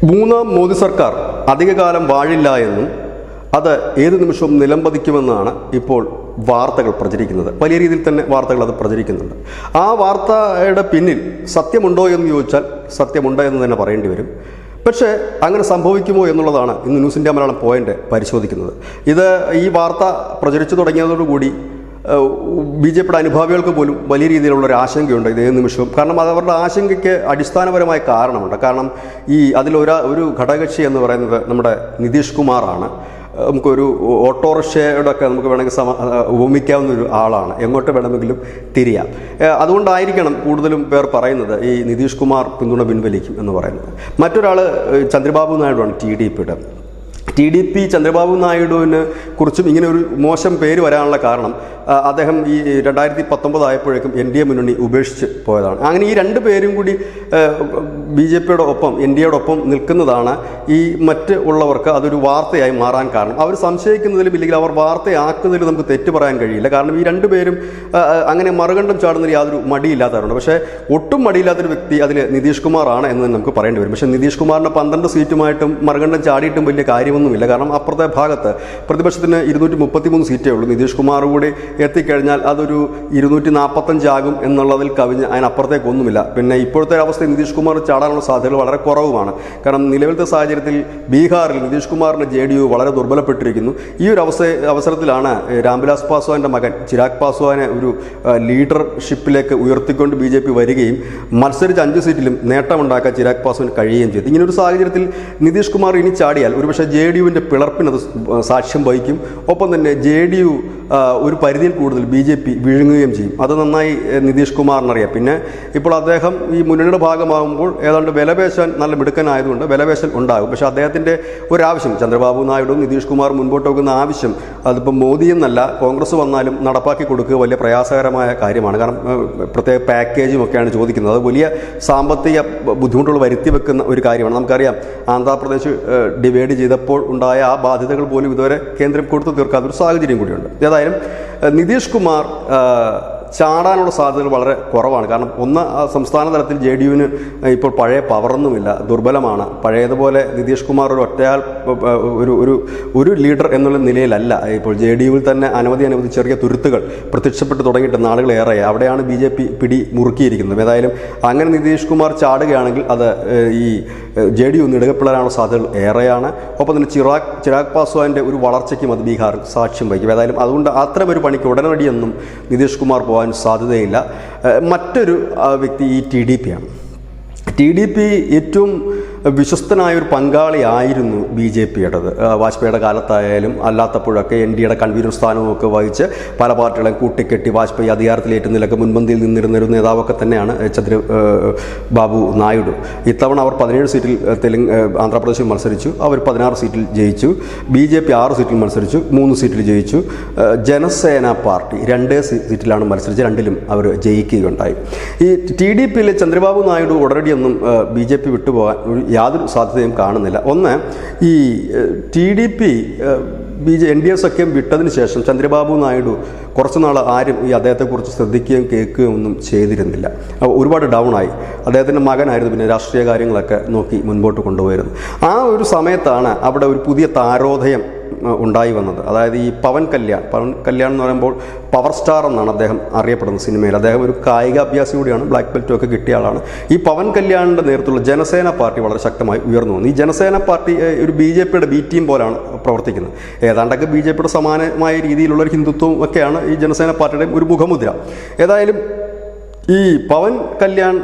മൂന്നാം മോദി സർക്കാർ അധികകാലം വാഴില്ല എന്നും അത് ഏത് നിമിഷവും നിലംപതിക്കുമെന്നാണ് ഇപ്പോൾ വാർത്തകൾ പ്രചരിക്കുന്നത്. വലിയ രീതിയിൽ തന്നെ വാർത്തകൾ അത് പ്രചരിക്കുന്നുണ്ട്. ആ വാർത്തയുടെ പിന്നിൽ സത്യമുണ്ടോ എന്ന് ചോദിച്ചാൽ സത്യമുണ്ട് എന്ന് തന്നെ പറയേണ്ടി വരും. പക്ഷേ അങ്ങനെ സംഭവിക്കുമോ എന്നുള്ളതാണ് ഇന്ന് ന്യൂസ് ഇന്ത്യ മലയാളം പോയിന്റ് പരിശോധിക്കുന്നത്. ഈ വാർത്ത പ്രചരിച്ചു തുടങ്ങിയതോടുകൂടി ബി.ജെ.പിയുടെ അനുഭാവികൾക്ക് പോലും വലിയ രീതിയിലുള്ളൊരു ആശങ്കയുണ്ട് ഇതേ നിമിഷവും. കാരണം അത് അവരുടെ ആശങ്കയ്ക്ക് അടിസ്ഥാനപരമായ കാരണമുണ്ട്. കാരണം ഒരു ഘടകകക്ഷി എന്ന് പറയുന്നത് നമ്മുടെ നിതീഷ് കുമാറാണ്. നമുക്കൊരു ഓട്ടോറിക്ഷയുടെ ഒക്കെ നമുക്ക് വേണമെങ്കിൽ ഉപമിക്കാവുന്ന ഒരു ആളാണ്. എങ്ങോട്ട് വേണമെങ്കിലും തിരിയാം. അതുകൊണ്ടായിരിക്കണം കൂടുതലും പേർ പറയുന്നത് ഈ നിതീഷ് കുമാർ പിന്തുണ പിൻവലിക്കും എന്ന് പറയുന്നത്. മറ്റൊരാൾ ചന്ദ്രബാബു നായിഡുവാണ്, TDP ചന്ദ്രബാബു നായിഡുവിനെ കുറിച്ചും ഇങ്ങനെ ഒരു മോശം പേര് വരാനുള്ള കാരണം അദ്ദേഹം ഈ 2019 ആയപ്പോഴേക്കും NDA മുന്നണി ഉപേക്ഷിച്ച് പോയതാണ്. അങ്ങനെ ഈ രണ്ട് പേരും കൂടി ബി.ജെ.പിയുടെ ഒപ്പം NDAയുടെ ഒപ്പം നിൽക്കുന്നതാണ് ഈ മറ്റ് ഉള്ളവർക്ക് അതൊരു വാർത്തയായി മാറാൻ കാരണം. അവർ സംശയിക്കുന്നതിലും ഇല്ലെങ്കിൽ അവർ വാർത്തയാക്കുന്നതിലും നമുക്ക് തെറ്റ് പറയാൻ കഴിയില്ല. കാരണം ഈ രണ്ടുപേരും അങ്ങനെ മറുകണ്ഠം ചാടുന്നതിൽ യാതൊരു മടിയില്ലാത്തവരുണ്ട്. പക്ഷേ ഒട്ടും മടിയില്ലാത്തൊരു വ്യക്തി അതിൽ നിതീഷ് കുമാറാണ് എന്ന് നമുക്ക് പറയേണ്ടി വരും. പക്ഷേ നിതീഷ് കുമാറിന് 12 സീറ്റുമായിട്ടും മറുകണ്ഠം ചാടിയിട്ടും വലിയ കാര്യമൊന്നുമില്ല. കാരണം അപ്പുറത്തെ ഭാഗത്ത് പ്രതിപക്ഷത്തിന് 233 സീറ്റേ ഉള്ളൂ. നിതീഷ് കുമാർ കൂടി എത്തിക്കഴിഞ്ഞാൽ അതൊരു 245 ആകും എന്നുള്ളതിൽ കവിഞ്ഞ് അതിനപ്പുറത്തേക്കൊന്നുമില്ല. പിന്നെ ഇപ്പോഴത്തെ അവസ്ഥ നിതീഷ് കുമാർ ചാടാനുള്ള സാധ്യതകൾ വളരെ കുറവുമാണ്. കാരണം നിലവിലത്തെ സാഹചര്യത്തിൽ ബീഹാറിൽ നിതീഷ് കുമാറിൻ്റെ JDU വളരെ ദുർബലപ്പെട്ടിരിക്കുന്നു. ഈ ഒരു അവസരത്തിലാണ് രാംവിലാസ് പാസ്വാന്റെ മകൻ ചിരാഗ് പാസ്വാനെ ഒരു ലീഡർഷിപ്പിലേക്ക് ഉയർത്തിക്കൊണ്ട് BJP വരികയും മത്സരിച്ച് 5 സീറ്റിലും നേട്ടമുണ്ടാക്കാൻ ചിരാഗ് പാസ്വാൻ കഴിയുകയും ചെയ്തു. ഇങ്ങനൊരു സാഹചര്യത്തിൽ നിതീഷ് കുമാർ ഇനി ചാടിയാൽ ഒരുപക്ഷെ JDUവിൻ്റെ പിളർപ്പിനത് സാക്ഷ്യം വഹിക്കും. ഒപ്പം തന്നെ JDU ഒരു പരിധിയിൽ കൂടുതൽ BJP വിഴുങ്ങുകയും ചെയ്യും. അത് നന്നായി നിതീഷ് കുമാറിനറിയാം. പിന്നെ ഇപ്പോൾ അദ്ദേഹം ഈ മുന്നണിയുടെ ഭാഗമാകുമ്പോൾ ഏതാണ്ട് വിലപേശാൻ നല്ല മിടുക്കനായതുകൊണ്ട് വിലപേശൽ ഉണ്ടാകും. പക്ഷേ അദ്ദേഹത്തിൻ്റെ ഒരാവശ്യം ചന്ദ്രബാബു നായിഡുവും നിതീഷ് കുമാർ മുൻപോട്ട് വെക്കുന്ന ആവശ്യം അതിപ്പോൾ മോദി എന്നല്ല കോൺഗ്രസ് വന്നാലും നടപ്പാക്കി കൊടുക്കുക വലിയ പ്രയാസകരമായ കാര്യമാണ്. കാരണം പ്രത്യേക പാക്കേജും ഒക്കെയാണ് ചോദിക്കുന്നത്. അത് വലിയ സാമ്പത്തിക ബുദ്ധിമുട്ടുകൾ വരുത്തി വെക്കുന്ന ഒരു കാര്യമാണ്. നമുക്കറിയാം ആന്ധ്രാപ്രദേശ് ഡിവൈഡ് ചെയ്തപ്പോൾ ഉണ്ടായ ആ ബാധ്യതകൾ പോലും ഇതുവരെ കേന്ദ്രം കൊടുത്തു തീർക്കാത്തൊരു സാഹചര്യം കൂടിയുണ്ട്. ഏതായാലും നിതീഷ് കുമാർ ചാടാനുള്ള സാധ്യതകൾ വളരെ കുറവാണ്. കാരണം സംസ്ഥാന തലത്തിൽ JDUവിന് ഇപ്പോൾ പഴയ പവറൊന്നുമില്ല, ദുർബലമാണ്. പഴയതുപോലെ നിതീഷ് കുമാർ ഒരു ഒറ്റയാൾ ഒരു ലീഡർ എന്നുള്ള നിലയിലല്ല. ഇപ്പോൾ JDUവിൽ തന്നെ അനവധി ചെറിയ തുരുത്തുകൾ പ്രത്യക്ഷപ്പെട്ട് തുടങ്ങിയിട്ട് നാളുകളേറെ അവിടെയാണ് BJP പിടി മുറുക്കിയിരിക്കുന്നത്. ഏതായാലും അങ്ങനെ നിതീഷ് കുമാർ ചാടുകയാണെങ്കിൽ അത് ഈ JDU നെടുകപ്പിളരാനുള്ള സാധ്യതകൾ ഏറെയാണ്. ഒപ്പം തന്നെ ചിരാഗ് പാസ്വാന്റെ ഒരു വളർച്ചയ്ക്കും അത് ബീഹാറിൽ സാക്ഷ്യം വഹിക്കും. ഏതായാലും അതുകൊണ്ട് അത്തരമൊരു പണിക്ക് ഉടനടിയൊന്നും നിതീഷ് കുമാർ പോകാൻ സാധ്യതയില്ല. മറ്റൊരു വ്യക്തി ഈ TDP ആണ്. TDP ഏറ്റവും വിശ്വസ്തനായ ഒരു പങ്കാളിയായിരുന്നു BJPയുടേത്. വാജ്പേയിയുടെ കാലത്തായാലും അല്ലാത്തപ്പോഴൊക്കെ NDAയുടെ കൺവീനർ സ്ഥാനമൊക്കെ വഹിച്ച് പല പാർട്ടികളെയും കൂട്ടിക്കെട്ടി വാജ്പേയി അധികാരത്തിലേറ്റുന്നതിലൊക്കെ മുൻപന്തിയിൽ നിന്നിരുന്നൊരു നേതാവൊക്കെ തന്നെയാണ് ചന്ദ്രബാബു നായിഡു. ഇത്തവണ അവർ 17 സീറ്റിൽ ആന്ധ്രാപ്രദേശിൽ മത്സരിച്ചു. അവർ 16 സീറ്റിൽ ജയിച്ചു. BJP 6 സീറ്റിൽ മത്സരിച്ചു, 3 സീറ്റിൽ ജയിച്ചു. ജനസേന പാർട്ടി 2 സീറ്റിലാണ് മത്സരിച്ച്, 2ലും അവർ ജയിക്കുകയുണ്ടായി. ഈ TDPയിലെ ചന്ദ്രബാബു നായിഡു ഉടനടിയൊന്നും BJP വിട്ടുപോകാൻ യാതൊരു സാധ്യതയും കാണുന്നില്ല. ഒന്ന്, ഈ TDP NDA സഖ്യം വിട്ടതിന് ശേഷം ചന്ദ്രബാബു നായിഡു കുറച്ചുനാൾ ആരും ഈ അദ്ദേഹത്തെക്കുറിച്ച് ശ്രദ്ധിക്കുകയും കേൾക്കുകയും ഒന്നും ചെയ്തിരുന്നില്ല. ഒരുപാട് ഡൗണായി. അദ്ദേഹത്തിൻ്റെ മകനായിരുന്നു പിന്നെ രാഷ്ട്രീയ കാര്യങ്ങളൊക്കെ നോക്കി മുൻപോട്ട് കൊണ്ടുപോയിരുന്നു. ആ ഒരു സമയത്താണ് അവിടെ ഒരു പുതിയ താരോദയം ഉണ്ടായി വന്നത്. അതായത് ഈ പവൻ കല്യാൺ എന്ന് പറയുമ്പോൾ പവർ സ്റ്റാർ എന്നാണ് അദ്ദേഹം അറിയപ്പെടുന്നത് സിനിമയിൽ. അദ്ദേഹം ഒരു കായികാഭ്യാസി കൂടിയാണ്, ബ്ലാക്ക് ബെൽറ്റും ഒക്കെ കിട്ടിയ ആളാണ്. ഈ പവൻ കല്യാണിൻ്റെ നേതൃത്വത്തിലുള്ള ജനസേന പാർട്ടി വളരെ ശക്തമായി ഉയർന്നു വന്നു. ഈ ജനസേന പാർട്ടി ഒരു BJPയുടെ B ടീം പോലാണ് പ്രവർത്തിക്കുന്നത്. ഏതാണ്ടൊക്കെ BJPയുടെ സമാനമായ രീതിയിലുള്ളൊരു ഹിന്ദുത്വം ഒക്കെയാണ് ഈ ജനസേന പാർട്ടിയുടെ ഒരു മുഖമുദ്ര. ഏതായാലും ഈ പവൻ കല്യാൺ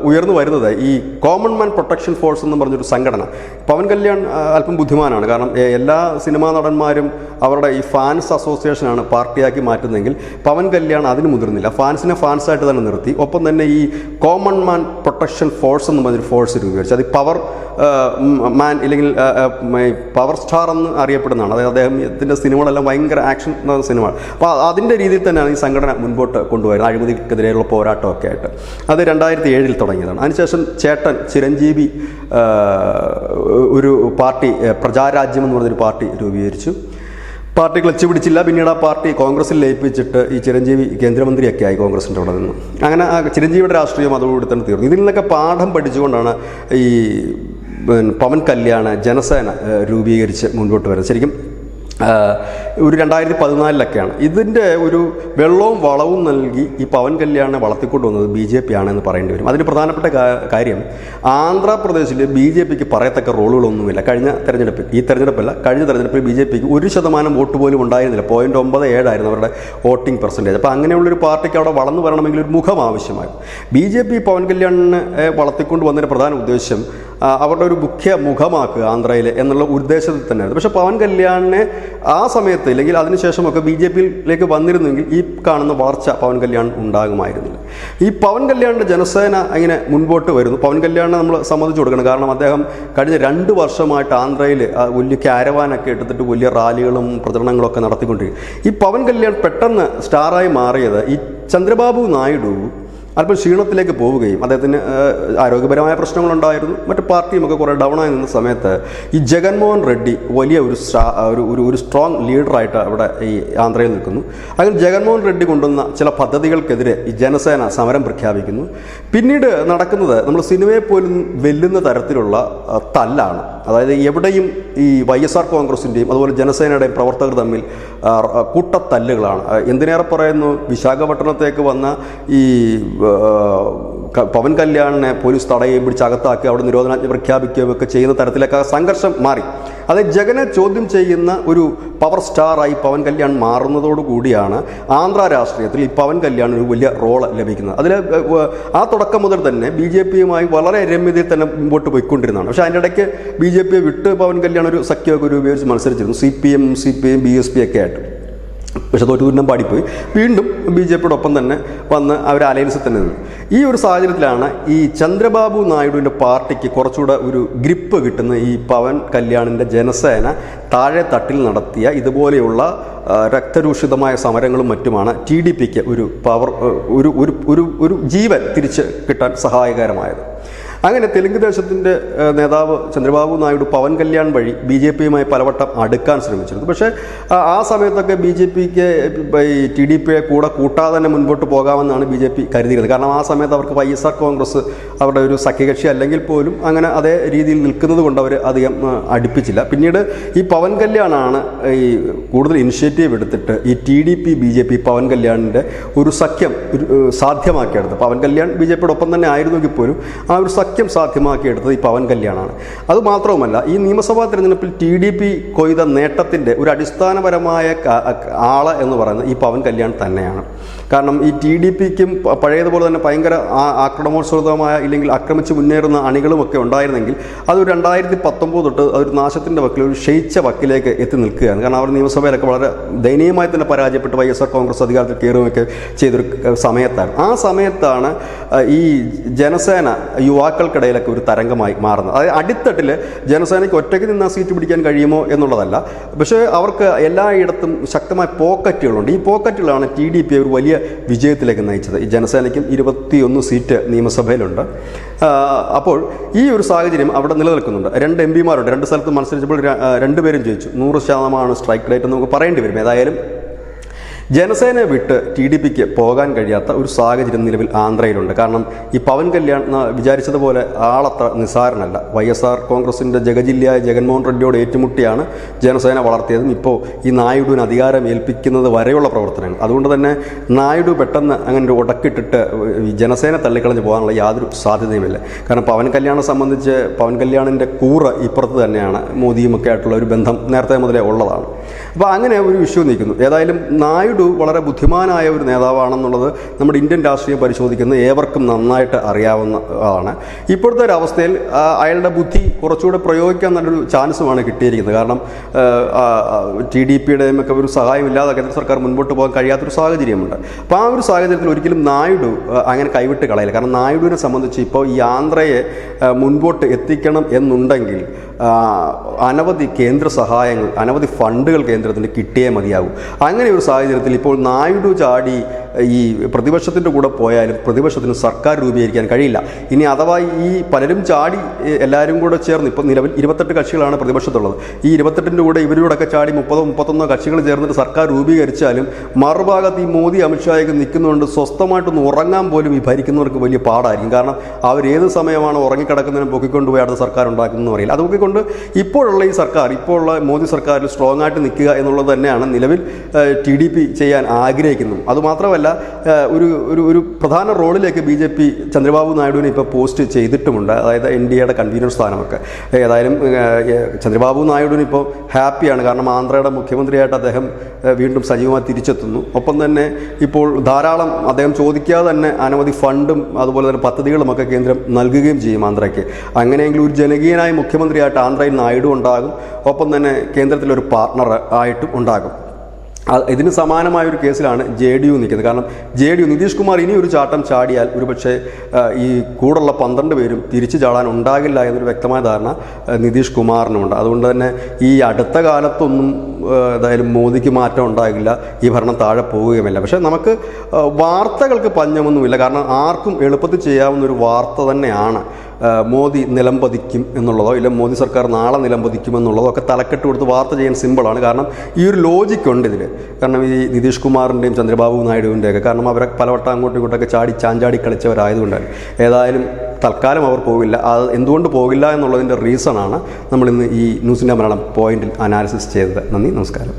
ഉയർന്നു വരുന്നത് ഈ കോമൺ മാൻ പ്രൊട്ടക്ഷൻ ഫോഴ്സ് എന്ന് പറഞ്ഞൊരു സംഘടന. പവൻ കല്യാൺ അല്പം ബുദ്ധിമാനാണ്. കാരണം എല്ലാ സിനിമാ നടന്മാരും അവരുടെ ഈ ഫാൻസ് അസോസിയേഷനാണ് പാർട്ടിയാക്കി മാറ്റുന്നതെങ്കിൽ പവൻ കല്യാൺ അതിന് മുതിർന്നില്ല. ഫാൻസിനെ ഫാൻസായിട്ട് തന്നെ നിർത്തി. ഒപ്പം തന്നെ ഈ കോമൺ മാൻ പ്രൊട്ടക്ഷൻ ഫോഴ്സ് എന്ന് പറഞ്ഞൊരു ഫോഴ്സ് രൂപീകരിച്ചു. അത് പവർ മാൻ ഇല്ലെങ്കിൽ പവർ സ്റ്റാർ എന്ന് അറിയപ്പെടുന്നതാണ്. അതായത് അദ്ദേഹത്തിൻ്റെ സിനിമകളെല്ലാം ഭയങ്കര ആക്ഷൻ സിനിമ. അപ്പോൾ അതിൻ്റെ രീതിയിൽ തന്നെയാണ് ഈ സംഘടന മുൻപോട്ട് കൊണ്ടുപോയത്. അഴിമതിക്കെതിരെയുള്ള പോരാട്ടം ഒക്കെ ആയിട്ട്. അത് 2007 തുടങ്ങിയതാണ്. അതിനുശേഷം ചേട്ടൻ ചിരഞ്ജീവി ഒരു പാർട്ടി പ്രജാരാജ്യം എന്ന് പറഞ്ഞൊരു പാർട്ടി രൂപീകരിച്ചു. പാർട്ടി ക്ലച്ച് പിടിച്ചില്ല. പിന്നീട് ആ പാർട്ടി കോൺഗ്രസിൽ ലയിപ്പിച്ചിട്ട് ഈ ചിരഞ്ജീവി കേന്ദ്രമന്ത്രിയൊക്കെ ആയി കോൺഗ്രസിൻ്റെ അവിടെ നിന്ന്. അങ്ങനെ ആ ചിരഞ്ജീവിയുടെ രാഷ്ട്രീയം അതോടുകൂടി തന്നെ തീർന്നു. ഇതിൽ നിന്നൊക്കെ പാഠം പഠിച്ചുകൊണ്ടാണ് ഈ പവൻ കല്യാൺ ജനസേന രൂപീകരിച്ച് മുൻപോട്ട് വരുന്നത്. ശരിക്കും ഒരു 2014 ഇതിൻ്റെ ഒരു വെള്ളവും വളവും നൽകി ഈ പവൻ കല്യാണിനെ വളർത്തിക്കൊണ്ടുവന്നത് BJP ആണെന്ന് പറയേണ്ടി വരും. അതിന് പ്രധാനപ്പെട്ട കാര്യം ആന്ധ്രാപ്രദേശിൽ BJPക്ക് പറയത്തക്ക റോളുകളൊന്നുമില്ല. ഈ തെരഞ്ഞെടുപ്പിൽ BJPക്ക് 1% വോട്ട് പോലും ഉണ്ടായിരുന്നില്ല. 0.97 ആയിരുന്നു അവരുടെ വോട്ടിംഗ് പെർസെൻറ്റേജ്. അപ്പോൾ അങ്ങനെയുള്ളൊരു പാർട്ടിക്ക് അവിടെ വളർന്നു വരണമെങ്കിൽ ഒരു മുഖം ആവശ്യമായിരുന്നു. BJP പവൻ കല്യാണിനെ വളർത്തിക്കൊണ്ട് വന്നതിൻ്റെ പ്രധാന ഉദ്ദേശം അവരുടെ ഒരു മുഖ്യ മുഖമാക്കുക ആന്ധ്രയിൽ എന്നുള്ള ഉദ്ദേശത്തിൽ തന്നെയായിരുന്നു. പക്ഷേ പവൻ കല്യാണിനെ ആ സമയത്ത് അല്ലെങ്കിൽ അതിനുശേഷമൊക്കെ BJPയിലേക്ക് വന്നിരുന്നെങ്കിൽ ഈ കാണുന്ന വളർച്ച പവൻ കല്യാൺ ഉണ്ടാകുമായിരുന്നില്ല. ഈ പവൻ കല്യാണിൻ്റെ ജനസേന ഇങ്ങനെ മുൻപോട്ട് വരുന്നു. പവൻ കല്യാണിനെ നമ്മൾ സമ്മതിച്ചു കൊടുക്കണം. കാരണം അദ്ദേഹം കഴിഞ്ഞ 2 വർഷമായിട്ട് ആന്ധ്രയിൽ വലിയ ക്യാരവാനൊക്കെ എടുത്തിട്ട് വലിയ റാലികളും പ്രചരണങ്ങളൊക്കെ നടത്തിക്കൊണ്ടിരിക്കും. ഈ പവൻ കല്യാൺ പെട്ടെന്ന് സ്റ്റാറായി മാറിയത് ഈ ചന്ദ്രബാബു നായിഡു അല്പം ക്ഷീണത്തിലേക്ക് പോവുകയും അദ്ദേഹത്തിന് ആരോഗ്യപരമായ പ്രശ്നങ്ങളുണ്ടായിരുന്നു, മറ്റ് പാർട്ടിയുമൊക്കെ കുറേ ഡൗണായി നിന്ന സമയത്ത് ഈ ജഗൻമോഹൻ റെഡ്ഡി വലിയ ഒരു സ്ട്രോങ് ലീഡറായിട്ട് അവിടെ ഈ ആന്ധ്രയിൽ നിൽക്കുന്നു. അങ്ങനെ ജഗൻമോഹൻ റെഡ്ഡി കൊണ്ടുവന്ന ചില പദ്ധതികൾക്കെതിരെ ഈ ജനസേന സമരം പ്രഖ്യാപിക്കുന്നു. പിന്നീട് നടക്കുന്നത് നമ്മൾ സിനിമയെ പോലും വെല്ലുന്ന തരത്തിലുള്ള തല്ലാണ്. അതായത് എവിടെയും ഈ YSR കോൺഗ്രസിൻ്റെയും അതുപോലെ ജനസേനയുടെയും പ്രവർത്തകർ തമ്മിൽ കൂട്ടത്തല്ലുകളാണ്. എന്തിനേറെ പറയുന്നു, വിശാഖപട്ടണത്തേക്ക് വന്ന ഈ പവൻ കല്യാണിനെ പോലീസ് തടയുകയും പിടിച്ച് അകത്താക്കി അവിടെ നിരോധനാജ്ഞ പ്രഖ്യാപിക്കുകയും ഒക്കെ ചെയ്യുന്ന തരത്തിലേക്ക് സംഘർഷം മാറി. അത് ജഗനെ ചോദ്യം ചെയ്യുന്ന ഒരു പവർ സ്റ്റാറായി പവൻ കല്യാൺ മാറുന്നതോടുകൂടിയാണ് ആന്ധ്ര രാഷ്ട്രീയത്തിൽ ഈ പവൻ കല്യാൺ ഒരു വലിയ റോള് ലഭിക്കുന്നത്. അതിൽ ആ തുടക്കം മുതൽ തന്നെ BJPയുമായി വളരെ രമ്യതയിൽ തന്നെ മുമ്പോട്ട് പോയിക്കൊണ്ടിരുന്നതാണ്. പക്ഷേ അതിൻ്റെ ഇടയ്ക്ക് BJPയെ വിട്ട് പവൻ കല്യാൺ ഒരു സഖ്യമൊക്കെ രൂപീകരിച്ച് മത്സരിച്ചിരുന്നു, CPM BSP ഒക്കെ ആയിട്ട്. പക്ഷേ തോറ്റുദൂരം പാടിപ്പോയി. വീണ്ടും BJPയുടെ ഒപ്പം തന്നെ വന്ന് അവർ അലയൻസിൽ തന്നെ നിന്നു. ഈ ഒരു സാഹചര്യത്തിലാണ് ഈ ചന്ദ്രബാബു നായിഡുവിൻ്റെ പാർട്ടിക്ക് കുറച്ചുകൂടെ ഒരു ഗ്രിപ്പ് കിട്ടുന്ന ഈ പവൻ കല്യാണിൻ്റെ ജനസേന താഴെ തട്ടിൽ നടത്തിയ ഇതുപോലെയുള്ള രക്തരൂഷിതമായ സമരങ്ങളും മറ്റുമാണ് TDPക്ക് ഒരു പവർ ഒരു ജീവൻ തിരിച്ച് കിട്ടാൻ സഹായകരമായത്. അങ്ങനെ തെലുങ്ക് ദേശത്തിൻ്റെ നേതാവ് ചന്ദ്രബാബു നായിഡു പവൻ കല്യാൺ വഴി BJPയുമായി പലവട്ടം അടുക്കാൻ ശ്രമിച്ചിരുന്നു. പക്ഷേ ആ സമയത്തൊക്കെ BJPക്ക് ഈ TDPയെ കൂട്ടാതെ തന്നെ മുൻപോട്ട് പോകാമെന്നാണ് BJP കരുതിയിരുന്നത്. കാരണം ആ സമയത്ത് അവർക്ക് YSR കോൺഗ്രസ് അവരുടെ ഒരു സഖ്യകക്ഷി അല്ലെങ്കിൽ പോലും അങ്ങനെ അതേ രീതിയിൽ നിൽക്കുന്നത് കൊണ്ട് അവർ അധികം അടുപ്പിച്ചില്ല. പിന്നീട് ഈ പവൻ കല്യാണാണ് ഈ കൂടുതൽ ഇനിഷ്യേറ്റീവ് എടുത്തിട്ട് ഈ TDP BJP പവൻ കല്യാണിൻ്റെ ഒരു സഖ്യം സാധ്യമാക്കിയെടുത്തത്. പവൻ കല്യാൺ BJPയുടെ ഒപ്പം തന്നെ ആയിരുന്നെങ്കിൽ പോലും ആ ഒരു സഖ്യം സാധ്യമാക്കിയെടുത്തത് ഈ പവൻ കല്യാണാണ്. അതുമാത്രവുമല്ല, ഈ നിയമസഭാ തെരഞ്ഞെടുപ്പിൽ TDP കൊയ്ത നേട്ടത്തിൻ്റെ ഒരു അടിസ്ഥാനപരമായ ആള് എന്ന് പറയുന്നത് ഈ പവൻ കല്യാൺ തന്നെയാണ്. കാരണം ഈ TDPക്കും പഴയതുപോലെ തന്നെ ഭയങ്കര ആക്രമണോത്സവമായ ഇല്ലെങ്കിൽ ആക്രമിച്ച് മുന്നേറുന്ന അണികളുമൊക്കെ ഉണ്ടായിരുന്നെങ്കിൽ അത് 2019 തൊട്ട് അതൊരു നാശത്തിൻ്റെ വക്കിൽ ഒരു ക്ഷയിച്ച വക്കിലേക്ക് എത്തി നിൽക്കുകയാണ്. കാരണം അവർ നിയമസഭയിലൊക്കെ വളരെ ദയനീയമായി തന്നെ പരാജയപ്പെട്ട് YSR കോൺഗ്രസ് അധികാരത്തിൽ കയറുകയൊക്കെ ചെയ്തൊരു സമയത്താണ്. ആ സമയത്താണ് ഈ ജനസേന യുവാക്കൾക്കിടയിലൊക്കെ ഒരു തരംഗമായി മാറുന്നത്. അതായത് അടിത്തട്ടിൽ ജനസേനയ്ക്ക് ഒറ്റയ്ക്ക് നിന്ന് സീറ്റ് പിടിക്കാൻ കഴിയുമോ എന്നുള്ളതല്ല, പക്ഷേ അവർക്ക് എല്ലായിടത്തും ശക്തമായ പോക്കറ്റുകളുണ്ട്. ഈ പോക്കറ്റുകളാണ് TDP ഒരു വലിയ വിജയത്തിലേക്ക് നയിച്ചത്. ഈ ജനസേനയ്ക്കും 21 സീറ്റ് നിയമസഭയിലുണ്ട്. അപ്പോൾ ഈ ഒരു സാഹചര്യം അവിടെ നിലനിൽക്കുന്നുണ്ട്. 2 MPമാരുണ്ട്. 2 സ്ഥലത്ത് മത്സരിച്ചപ്പോൾ 2 പേരും ജയിച്ചു. 100% സ്ട്രൈക്ക് റേറ്റ് എന്ന് നമുക്ക് പറയേണ്ടി വരും. ഏതായാലും ജനസേനയെ വിട്ട് TDPക്ക് പോകാൻ കഴിയാത്ത ഒരു സാഹചര്യം നിലവിൽ ആന്ധ്രയിലുണ്ട്. കാരണം ഈ പവൻ കല്യാൺ വിചാരിച്ചതുപോലെ ആളത്ര നിസ്സാരനല്ല. YSR കോൺഗ്രസിൻ്റെ ജഗജില്ലയായ ജഗൻമോഹൻ റെഡ്ഡിയോട് ഏറ്റുമുട്ടിയാണ് ജനസേന വളർത്തിയതും ഇപ്പോൾ ഈ നായിഡുവിന് അധികാരം ഏൽപ്പിക്കുന്നത് വരെയുള്ള പ്രവർത്തനങ്ങൾ. അതുകൊണ്ട് തന്നെ നായിഡു പെട്ടെന്ന് അങ്ങനെ ഒരു ഉടക്കിട്ടിട്ട് ഈ ജനസേന തള്ളിക്കളഞ്ഞ് പോകാനുള്ള യാതൊരു സാധ്യതയുമില്ല. കാരണം പവൻ കല്യാണെ സംബന്ധിച്ച് പവൻ കല്യാണിൻ്റെ കൂറ് ഇപ്പുറത്ത് തന്നെയാണ്. മോദിയുമൊക്കെ ആയിട്ടുള്ള ഒരു ബന്ധം നേരത്തെ മുതലേ ഉള്ളതാണ്. അപ്പോൾ അങ്ങനെ ഒരു ഇഷ്യൂ നിൽക്കുന്നു. ഏതായാലും നായിഡു വളരെ ബുദ്ധിമാനായ ഒരു നേതാവാണെന്നുള്ളത് നമ്മുടെ ഇന്ത്യൻ രാഷ്ട്രീയം പരിശോധിക്കുന്ന ഏവർക്കും നന്നായിട്ട് അറിയാവുന്നതാണ്. ഇപ്പോഴത്തെ ഒരു അവസ്ഥയിൽ അയാളുടെ ബുദ്ധി കുറച്ചുകൂടെ പ്രയോഗിക്കാൻ നല്ലൊരു ചാൻസുമാണ് കിട്ടിയിരിക്കുന്നത്. കാരണം TDPയുടെയും ഒക്കെ ഒരു സഹായമില്ലാതെ കേന്ദ്ര സർക്കാർ മുൻപോട്ട് പോകാൻ കഴിയാത്തൊരു സാഹചര്യമുണ്ട്. അപ്പോൾ ആ ഒരു സാഹചര്യത്തിൽ ഒരിക്കലും നായിഡു അങ്ങനെ കൈവിട്ട് കളയില്ല. കാരണം നായിഡുവിനെ സംബന്ധിച്ച് ഇപ്പോൾ ഈ ആന്ധ്രയെ മുൻപോട്ട് എത്തിക്കണം എന്നുണ്ടെങ്കിൽ അനവധി കേന്ദ്ര സഹായങ്ങൾ, അനവധി ഫണ്ടുകൾ കേന്ദ്രത്തിന് കിട്ടിയേ മതിയാകും. അങ്ങനെ ഒരു സാഹചര്യത്തിൽ ഇപ്പോൾ നായിഡു ചാടി ഈ പ്രതിപക്ഷത്തിൻ്റെ കൂടെ പോയാലും പ്രതിപക്ഷത്തിന് സർക്കാർ രൂപീകരിക്കാൻ കഴിയില്ല. ഇനി അഥവാ ഈ പലരും ചാടി എല്ലാവരും കൂടെ ചേർന്ന് ഇപ്പോൾ നിലവിൽ 28 കക്ഷികളാണ് പ്രതിപക്ഷത്തുള്ളത്. ഈ 28ൻ്റെ കൂടെ ഇവരോടൊക്കെ ചാടി 30-31 കക്ഷികൾ ചേർന്നിട്ട് സർക്കാർ രൂപീകരിച്ചാലും മറുഭാഗത്ത് ഈ മോദി അമിത്ഷായൊക്കെ നിൽക്കുന്നതുകൊണ്ട് സ്വസ്ഥമായിട്ടൊന്ന് ഉറങ്ങാൻ പോലും ഈ ഭരിക്കുന്നവർക്ക് വലിയ പാടായിരിക്കും. കാരണം അവരേത് സമയമാണ് ഉറങ്ങിക്കിടക്കുന്നതിനും പൊക്കിക്കൊണ്ടുപോയി അടുത്ത സർക്കാർ ഉണ്ടാക്കുന്നതെന്ന് അറിയില്ല. അത് പൊക്കിക്കൊണ്ട് ഇപ്പോഴുള്ള ഈ സർക്കാർ, ഇപ്പോഴുള്ള മോദി സർക്കാരിൽ സ്ട്രോങ് ആയിട്ട് നിൽക്കുക എന്നുള്ളത് തന്നെയാണ് നിലവിൽ TDP ചെയ്യാൻ ആഗ്രഹിക്കുന്നു. അതുമാത്രമല്ല ഒരു പ്രധാന റോളിലേക്ക് BJP ചന്ദ്രബാബു നായിഡുവിനെ ഇപ്പോൾ പോസ്റ്റ് ചെയ്തിട്ടുമുണ്ട്. അതായത് NDAയുടെ കൺവീനർ സ്ഥാനമൊക്കെ. ഏതായാലും ചന്ദ്രബാബു നായിഡുവിന് ഇപ്പോൾ ഹാപ്പിയാണ്. കാരണം ആന്ധ്രയുടെ മുഖ്യമന്ത്രിയായിട്ട് അദ്ദേഹം വീണ്ടും സജീവമായി തിരിച്ചെത്തുന്നു. ഒപ്പം തന്നെ ഇപ്പോൾ ധാരാളം അദ്ദേഹം ചോദിക്കാതെ തന്നെ അനവധി ഫണ്ടും അതുപോലെ തന്നെ പദ്ധതികളുമൊക്കെ കേന്ദ്രം നൽകുകയും ചെയ്യും ആന്ധ്രയ്ക്ക്. അങ്ങനെയെങ്കിൽ ഒരു ജനകീയനായ മുഖ്യമന്ത്രിയായിട്ട് ആന്ധ്രയിൽ നായിഡു ഉണ്ടാകും. ഒപ്പം തന്നെ കേന്ദ്രത്തിലൊരു പാർട്ണർ ആയിട്ടും ഉണ്ടാകും. ഇതിന് സമാനമായൊരു കേസിലാണ് JDU നിൽക്കുന്നത്. കാരണം JDU നിതീഷ് കുമാർ ഇനി ഒരു ചാട്ടം ചാടിയാൽ ഒരുപക്ഷെ ഈ കൂടുള്ള 12 പേരും തിരിച്ചു ചാടാൻ ഉണ്ടാകില്ല എന്നൊരു വ്യക്തമായ ധാരണ നിതീഷ് കുമാറിനുമുണ്ട്. അതുകൊണ്ട് തന്നെ ഈ അടുത്ത കാലത്തൊന്നും ഏതായാലും മോദിക്ക് മാറ്റം ഉണ്ടാകില്ല, ഈ ഭരണം താഴെ പോവുകയുമില്ല. പക്ഷേ നമുക്ക് വാർത്തകൾക്ക് പഞ്ഞമൊന്നുമില്ല. കാരണം ആർക്കും എളുപ്പത്തിൽ ചെയ്യാവുന്നൊരു വാർത്ത തന്നെയാണ് മോദി നിലംപതിക്കും എന്നുള്ളതോ ഇല്ല മോദി സർക്കാർ നാളെ നിലംപതിക്കും എന്നുള്ളതോ ഒക്കെ തലക്കെട്ട് കൊടുത്ത് വാർത്ത ചെയ്യാൻ സിമ്പിളാണ്. കാരണം ഈ ഒരു ലോജിക്കുണ്ട് ഇതിൽ. കാരണം ഈ നിതീഷ് കുമാറിൻ്റെയും ചന്ദ്രബാബു നായിഡുവിൻ്റെയൊക്കെ കാരണം അവരെ പലവട്ടം അങ്ങോട്ടും ഇങ്ങോട്ടൊക്കെ ചാഞ്ചാടി കളിച്ചവരായതുകൊണ്ടാണ്. ഏതായാലും തൽക്കാലം അവർ പോകില്ല. അത് എന്തുകൊണ്ട് പോകില്ല എന്നുള്ളതിൻ്റെ റീസണാണ് നമ്മളിന്ന് ഈ ന്യൂസിൻ്റെ മലയാളം പോയിന്റിൽ അനാലിസിസ് ചെയ്തത്. നന്ദി, നമസ്കാരം.